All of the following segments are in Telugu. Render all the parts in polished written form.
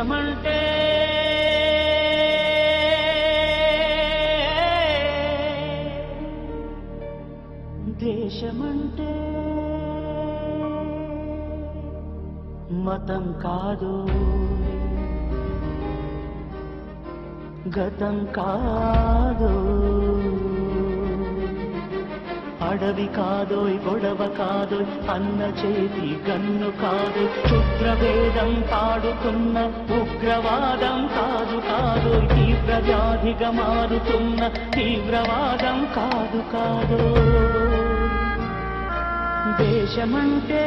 దేశమంటే దేశమంటే మతం కాదు, గతం కాదు, అడవి కాదోయ్, గొడవ కాదోయ్, అన్న చేతి గన్ను కాదు, క్షుద్రవేదం పాడుతున్న ఉగ్రవాదం కాదు కాదోయ్, తీవ్ర వ్యాధిగా మారుతున్న తీవ్రవాదం కాదు కాదు. దేశమంటే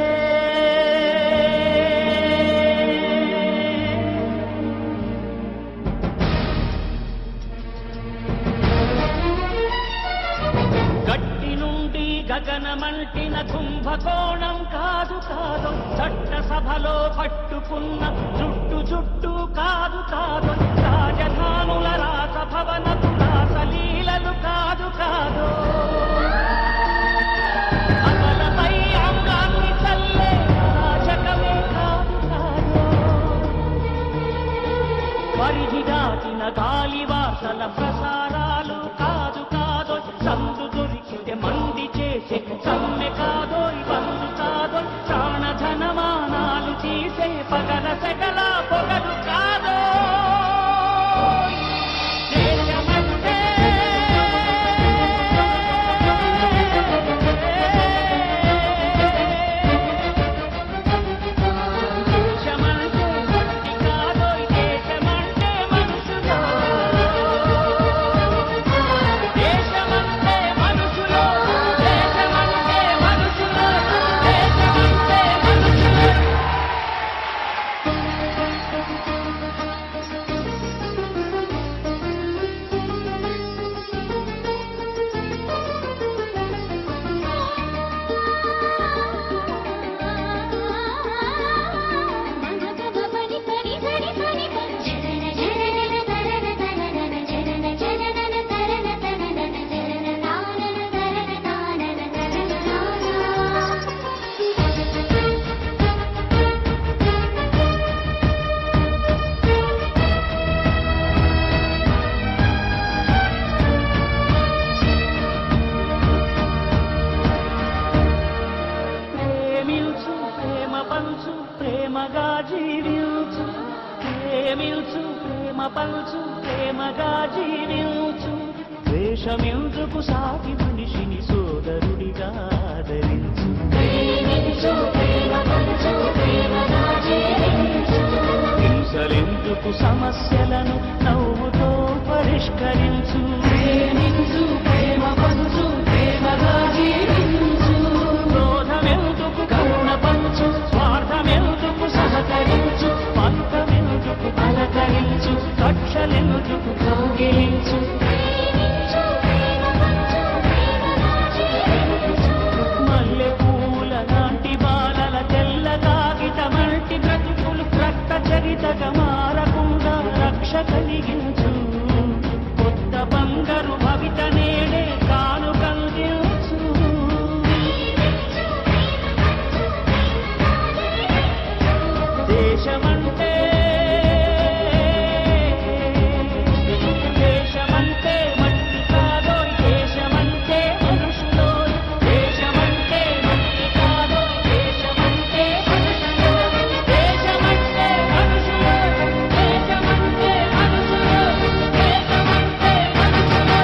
గగనమంటిన కుంభకోణం కాదు కాదు, చట్టసభలో పట్టుకున్న జుట్టు జుట్టు కాదు కాదు, రాజధానుల రాసభవనపు రాసలీలలు కాదు కాదు, అమలపై అమరాన్ని చల్లే రాజకమే కాదు కాదు, పరిధి దాటిన గాలివాసల ప్రసారాలు కాదు కాదు, సందు దొరికితే మంది చేసే సమ్మె కాదోయ్, బంధు కాదోయ్, ప్రాణధనమానాలు తీసే పగల సెగల పొగలు కాదో. దేశమంటే దేశమంటే మట్టి కాదోయ్, దేశమంటే మనుషులు, దేశమంటే మనుషులు, దేశమంటే మనుషులు, దేశమంటే మనుషులు. ప్రేమించు, ప్రేమ పంచు, ప్రేమగా జీవించు, ప్రేమించు, ప్రేమ పంచు, ప్రేమగా జీవించు, ద్వేషమెందుకు సాటి మనిషిని సోదరుడిగా ఆదరించు, ప్రేమించు, ప్రేమ పంచు, ప్రేమగా జీవించు, హింసలెందుకు సమస్యలను నవ్వుతో పరిష్కరించు, ప్రేమించు, ప్రేమ పంచు, ప్రేమగా జీవించు, క్రోధమెందుకు కరుణ పంచు, స్వార్థమెందుకు సహకరించు, పంతమెందుకు పలకరించు, కక్షలెందుకు కౌగిలించు, మల్లె పూల లాంటి బాలల తెల్ల కాగితమంటి బ్రతుకులు రక్త చరితగా మారకుండా రక్ష కలిగించు, కొత్త బంగారు భవిత నేడే కానుకందించు. దేశమంటే దేశమంటే మట్టి కాదోయ్, దేశమంటే మనుషులోయ్, దేశమంటే మట్టి కాదోయ్, దేశమంటే మనుషులోయ్, దేశమంటే మనుషులోయ్, దేశమంటే మనుషులోయ్, దేశమంటే మనుషులోయ్,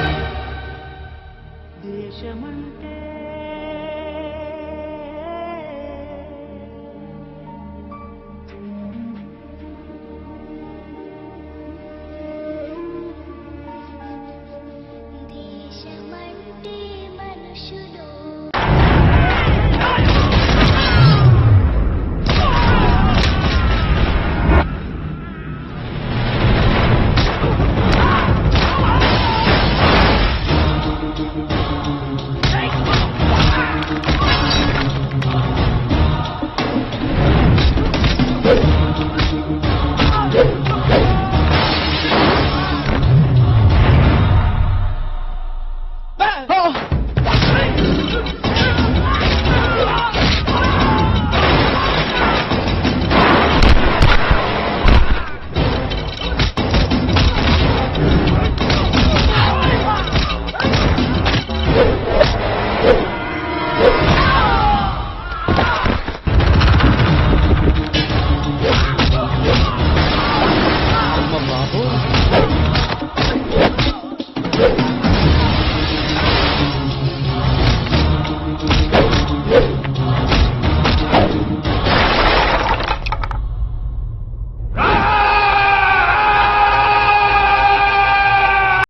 దేశమంటే దేశమంటే మనుషులు.